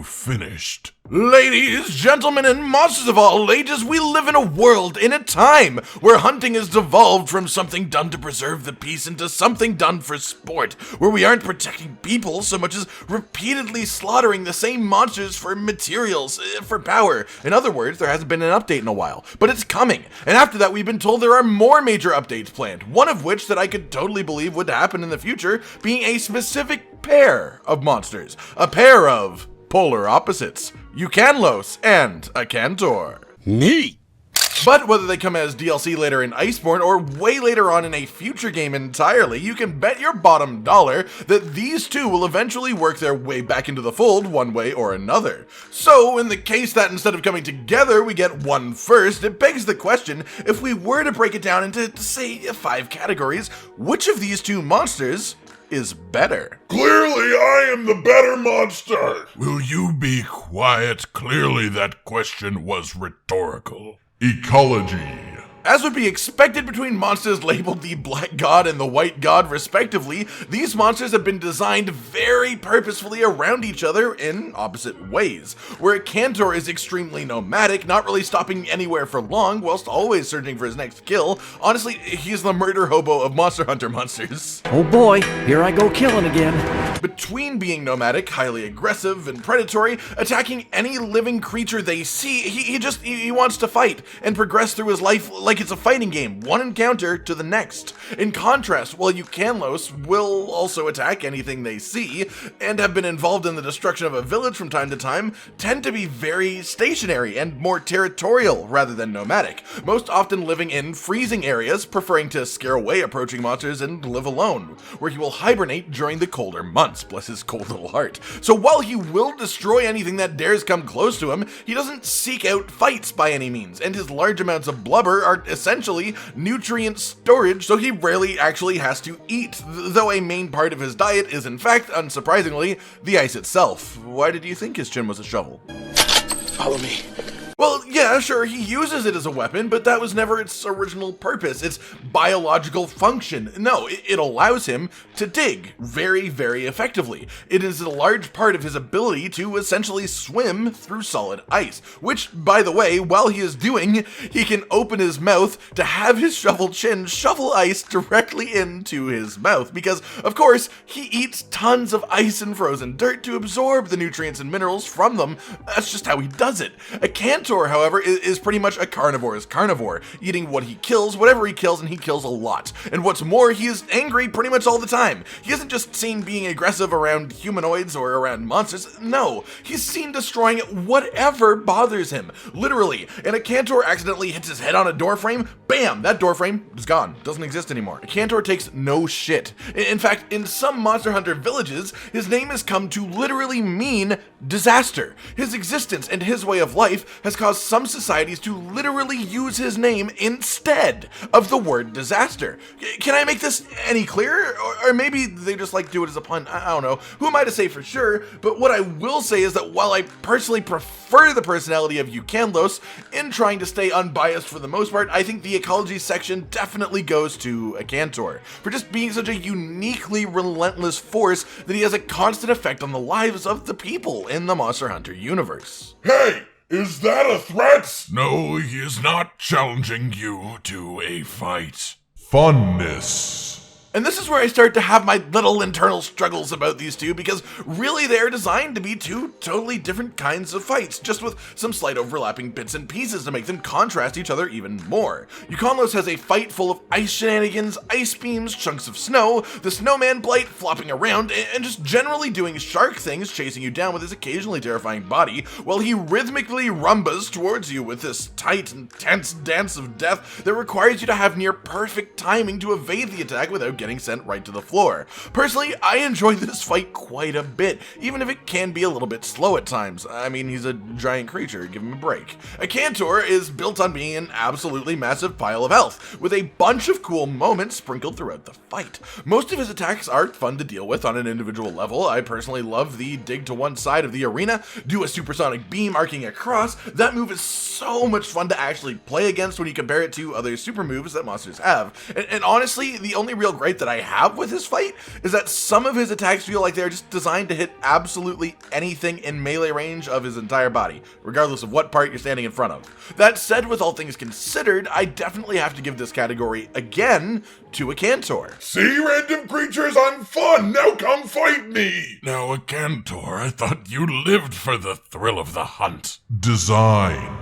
you finished? Ladies, gentlemen, and monsters of all ages, we live in a world, in a time, where hunting has devolved from something done to preserve the peace into something done for sport, where we aren't protecting people so much as repeatedly slaughtering the same monsters for materials, for power. In other words, there hasn't been an update in a while, but it's coming. And after that, we've been told there are more major updates planned, one of which that I could totally believe would happen in the future, being a specific pair of monsters. A pair of polar opposites, Ukanlos and Akantor. Neat! But whether they come as DLC later in Iceborne or way later on in a future game entirely, you can bet your bottom dollar that these two will eventually work their way back into the fold one way or another. So in the case that instead of coming together we get one first, it begs the question, if we were to break it down into, say, 5 categories, which of these two monsters is better? Clearly I am the better monster! Will you be quiet? Clearly that question was rhetorical. Ecology. As would be expected between monsters labeled the Black God and the White God respectively, these monsters have been designed very purposefully around each other in opposite ways. Where Akantor is extremely nomadic, not really stopping anywhere for long, whilst always searching for his next kill, honestly, he's the murder hobo of Monster Hunter monsters. Oh boy, here I go killing again. Between being nomadic, highly aggressive, and predatory, attacking any living creature they see, he wants to fight and progress through his life like it's a fighting game, one encounter to the next. In contrast, while Ukanlos will also attack anything they see, and have been involved in the destruction of a village from time to time, tend to be very stationary and more territorial rather than nomadic, most often living in freezing areas, preferring to scare away approaching monsters and live alone, where he will hibernate during the colder months, bless his cold little heart. So while he will destroy anything that dares come close to him, he doesn't seek out fights by any means, and his large amounts of blubber are essentially nutrient storage, so he rarely actually has to eat, though a main part of his diet is in fact, unsurprisingly, the ice itself. Why did you think his chin was a shovel? Follow me. Well, yeah, sure, he uses it as a weapon, but that was never its original purpose, its biological function. No, it allows him to dig very, very effectively. It is a large part of his ability to essentially swim through solid ice, which, by the way, while he is doing, he can open his mouth to have his shovel chin shovel ice directly into his mouth, because, of course, he eats tons of ice and frozen dirt to absorb the nutrients and minerals from them. That's just how he does it. Akantor, however, is pretty much a carnivore's carnivore, eating what he kills, whatever he kills, and he kills a lot. And what's more, he is angry pretty much all the time. He isn't just seen being aggressive around humanoids or around monsters, no, he's seen destroying whatever bothers him, literally. And Akantor accidentally hits his head on a doorframe, bam, that doorframe is gone, doesn't exist anymore. Akantor takes no shit. In fact, in some Monster Hunter villages, his name has come to literally mean disaster. His existence and his way of life has caused some societies to literally use his name instead of the word disaster. Can I make this any clearer? Or maybe they just like do it as a pun, I don't know. Who am I to say for sure? But what I will say is that while I personally prefer the personality of Ukanlos, in trying to stay unbiased for the most part, I think the ecology section definitely goes to Akantor, for just being such a uniquely relentless force that he has a constant effect on the lives of the people in the Monster Hunter universe. Hey! Is that a threat? No, he is not challenging you to a fight. Funness. And this is where I start to have my little internal struggles about these two, because really they're designed to be two totally different kinds of fights, just with some slight overlapping bits and pieces to make them contrast each other even more. Ukanlos has a fight full of ice shenanigans, ice beams, chunks of snow, the snowman blight flopping around, and just generally doing shark things, chasing you down with his occasionally terrifying body, while he rhythmically rumbas towards you with this tight and tense dance of death that requires you to have near perfect timing to evade the attack without getting sent right to the floor. Personally, I enjoy this fight quite a bit, even if it can be a little bit slow at times. I mean, he's a giant creature, give him a break. Akantor is built on being an absolutely massive pile of health, with a bunch of cool moments sprinkled throughout the fight. Most of his attacks are fun to deal with on an individual level. I personally love the dig to one side of the arena, do a supersonic beam arcing across. That move is so much fun to actually play against when you compare it to other super moves that monsters have. And honestly, the only real gripe gripe that I have with his fight is that some of his attacks feel like they're just designed to hit absolutely anything in melee range of his entire body, regardless of what part you're standing in front of. That said, with all things considered, I definitely have to give this category, again, to Akantor. See, random creatures, I'm fun! Now come fight me! Now, Akantor, I thought you lived for the thrill of the hunt. Design.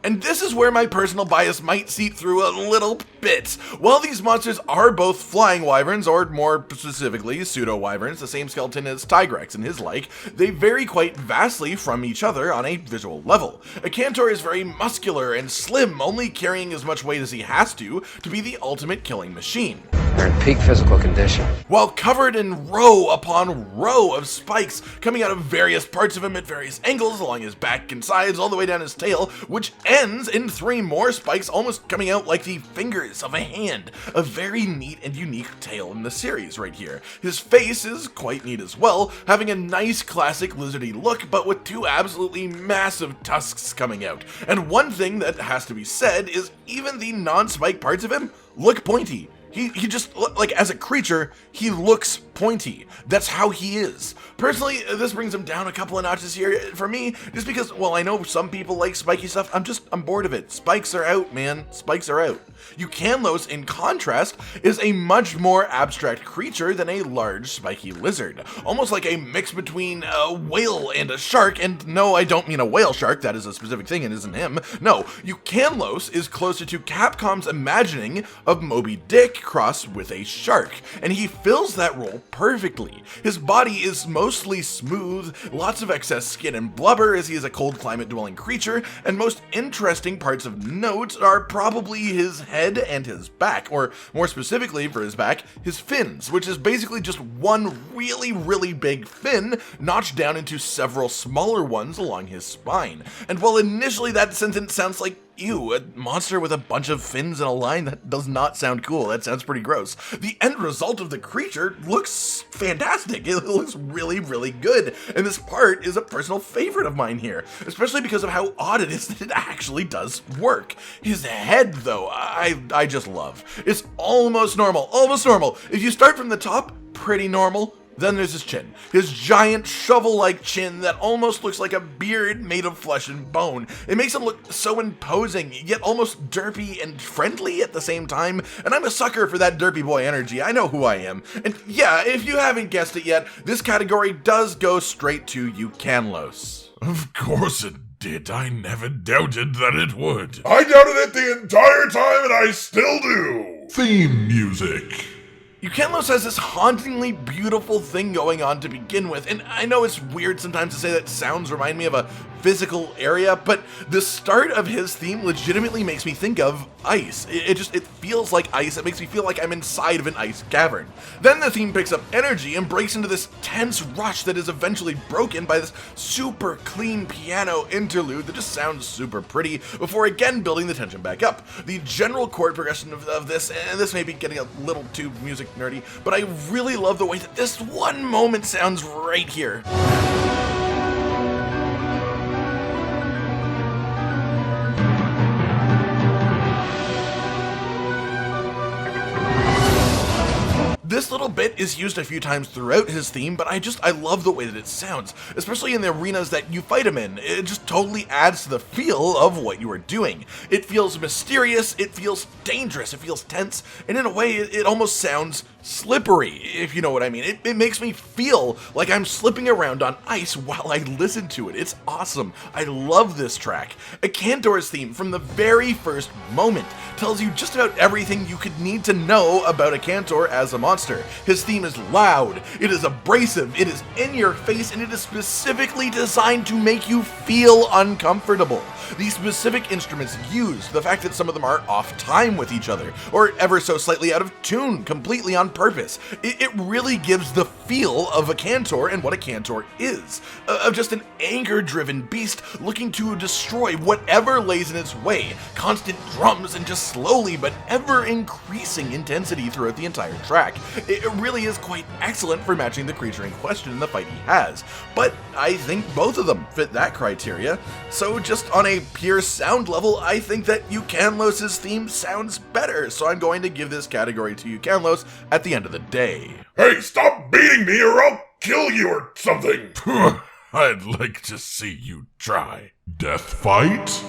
And this is where my personal bias might seep through a little bit. While these monsters are both flying wyverns, or more specifically, pseudo-wyverns, the same skeleton as Tigrex and his like, they vary quite vastly from each other on a visual level. Akantor is very muscular and slim, only carrying as much weight as he has to be the ultimate killing machine. They're in peak physical condition. While covered in row upon row of spikes coming out of various parts of him at various angles along his back and sides all the way down his tail, which ends in 3 more spikes almost coming out like the fingers of a hand. A very neat and unique tail in the series right here. His face is quite neat as well, having a nice classic lizardy look, but with 2 absolutely massive tusks coming out. And one thing that has to be said is even the non-spike parts of him look pointy. He just, like, as a creature, he looks pointy. That's how he is. Personally, this brings him down a couple of notches here for me, just because, well, I know some people like spiky stuff. I'm bored of it. Spikes are out, man. Spikes are out. Ukanlos, in contrast, is a much more abstract creature than a large spiky lizard. Almost like a mix between a whale and a shark, and no, I don't mean a whale shark, that is a specific thing and isn't him. No, Ukanlos is closer to Capcom's imagining of Moby Dick crossed with a shark, and he fills that role perfectly. His body is mostly smooth, lots of excess skin and blubber as he is a cold climate dwelling creature, and most interesting parts of note are probably his head and his back, or more specifically for his back, his fins, which is basically just one really big fin notched down into several smaller ones along his spine. And while initially that sentence sounds like, ew, a monster with a bunch of fins in a line, that does not sound cool. That sounds pretty gross. The end result of the creature looks fantastic. It looks really good. And this part is a personal favorite of mine here, especially because of how odd it is that it actually does work. His head, though, I just love. It's almost normal. If you start from the top, pretty normal. Then there's his chin. His giant shovel-like chin that almost looks like a beard made of flesh and bone. It makes him look so imposing, yet almost derpy and friendly at the same time, and I'm a sucker for that derpy boy energy. I know who I am. And yeah, if you haven't guessed it yet, this category does go straight to Ukanlos. Of course it did. I never doubted that it would. I doubted it the entire time, and I still do. Theme music. Ukanlos has this hauntingly beautiful thing going on to begin with, and I know it's weird sometimes to say that sounds remind me of a physical area, but the start of his theme legitimately makes me think of ice. It feels like ice. It makes me feel like I'm inside of an ice cavern. Then the theme picks up energy and breaks into this tense rush that is eventually broken by this super clean piano interlude that just sounds super pretty before again building the tension back up. The general chord progression of this, and this may be getting a little too music nerdy, but I really love the way that this one moment sounds right here. This little bit is used a few times throughout his theme, but I love the way that it sounds, especially in the arenas that you fight him in. It just totally adds to the feel of what you are doing. It feels mysterious, it feels dangerous, it feels tense, and in a way it almost sounds slippery, if you know what I mean. It makes me feel like I'm slipping around on ice while I listen to it. It's awesome. I love this track. Akantor's theme from the very first moment tells you just about everything you could need to know about Akantor as a monster. His theme is loud, it is abrasive, it is in your face, and it is specifically designed to make you feel uncomfortable. The specific instruments used, the fact that some of them are off time with each other, or ever so slightly out of tune, completely on purpose. It really gives the feel of Akantor and what Akantor is, of just an anger-driven beast looking to destroy whatever lays in its way. Constant drums and just slowly but ever-increasing intensity throughout the entire track. It really is quite excellent for matching the creature in question in the fight he has, but I think both of them fit that criteria, so just on a pure sound level, I think that Ukanlos' theme sounds better, so I'm going to give this category to Ukanlos at at the end of the day. Hey, stop beating me or I'll kill you or something! I'd like to see you try. Death fight?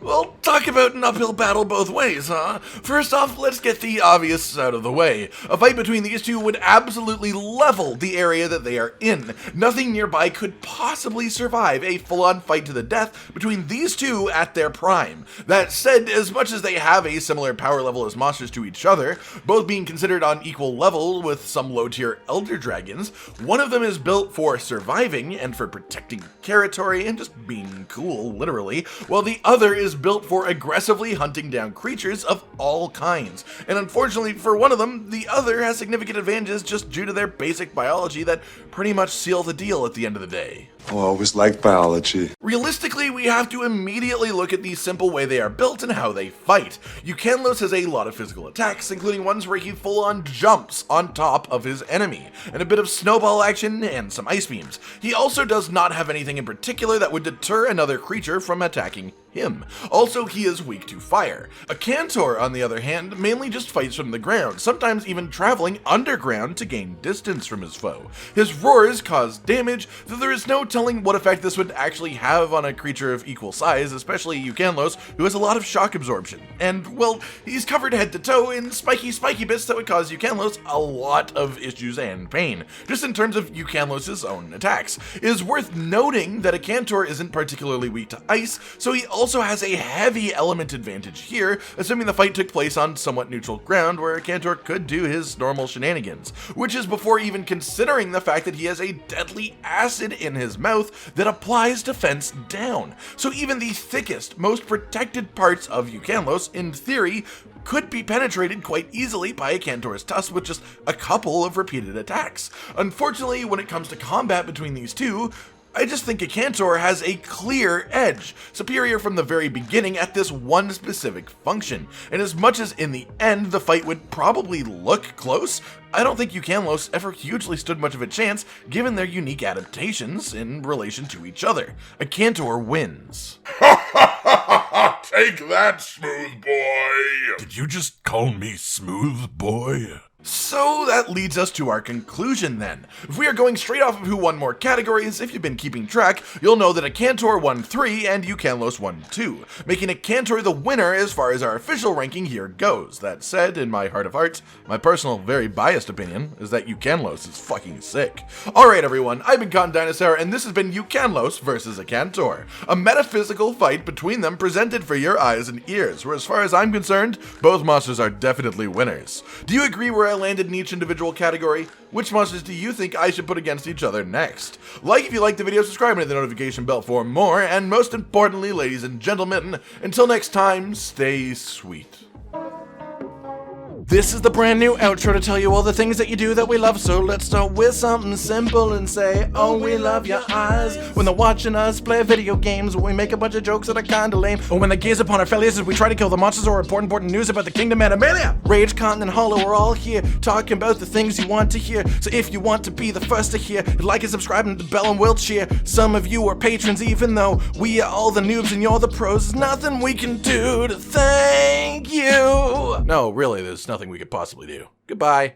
Well, talk about an uphill battle both ways, huh? First off, let's get the obvious out of the way. A fight between these two would absolutely level the area that they are in. Nothing nearby could possibly survive a full-on fight to the death between these two at their prime. That said, as much as they have a similar power level as monsters to each other, both being considered on equal level with some low-tier elder dragons, one of them is built for surviving and for protecting territory and just being cool, literally, while the other is built for aggressively hunting down creatures of all kinds. And unfortunately for one of them, the other has significant advantages just due to their basic biology that pretty much seal the deal at the end of the day. I always liked biology. Realistically, we have to immediately look at the simple way they are built and how they fight. Ukanlos has a lot of physical attacks, including ones where he full-on jumps on top of his enemy, and a bit of snowball action and some ice beams. He also does not have anything in particular that would deter another creature from attacking him. Also, he is weak to fire. Akantor, on the other hand, mainly just fights from the ground, sometimes even traveling underground to gain distance from his foe. His roars cause damage, though there is no telling what effect this would actually have on a creature of equal size, especially Ukanlos, who has a lot of shock absorption. And, well, he's covered head to toe in spiky bits that would cause Ukanlos a lot of issues and pain, just in terms of Ukanlos' own attacks. It is worth noting that Akantor isn't particularly weak to ice, so he also has a heavy element advantage here, assuming the fight took place on somewhat neutral ground where Akantor could do his normal shenanigans, which is before even considering the fact that he has a deadly acid in his mouth that applies defense down. So even the thickest, most protected parts of Ukanlos, in theory, could be penetrated quite easily by Akantor's tusk with just a couple of repeated attacks. Unfortunately, when it comes to combat between these two, I just think Akantor has a clear edge, superior from the very beginning at this one specific function, and as much as in the end the fight would probably look close, I don't think Ukanlos ever hugely stood much of a chance given their unique adaptations in relation to each other. Akantor wins. Take that, smooth boy! Did you just call me smooth boy? So that leads us to our conclusion then. If we are going straight off of who won more categories, if you've been keeping track, you'll know that Akantor won 3 and Ukanlos won 2, making Akantor the winner as far as our official ranking here goes. That said, in my heart of hearts, my personal, very biased opinion is that Ukanlos is fucking sick. Alright everyone, I've been Con Dinosaur, and this has been Ukanlos versus Akantor, a metaphysical fight between them presented for your eyes and ears, where as far as I'm concerned, both monsters are definitely winners. Do you agree where I landed in each individual category? Which monsters do you think I should put against each other next? Like if you liked the video, subscribe and hit the notification bell for more, and most importantly, ladies and gentlemen, until next time, stay sweet. This is the brand new outro to tell you all the things that you do that we love, so let's start with something simple and say, oh, we love your eyes. When they're watching us play video games, when we make a bunch of jokes that are kinda lame, or when they gaze upon our failures as we try to kill the monsters or important news about the kingdom Animalia. Rage, Con, and Hollow are all here, talking about the things you want to hear, so if you want to be the first to hear, like and subscribe and the bell and we'll cheer. Some of you are patrons even though we are all the noobs and you're the pros. There's nothing we can do to thank you. No, really, there's nothing we could possibly do. Goodbye.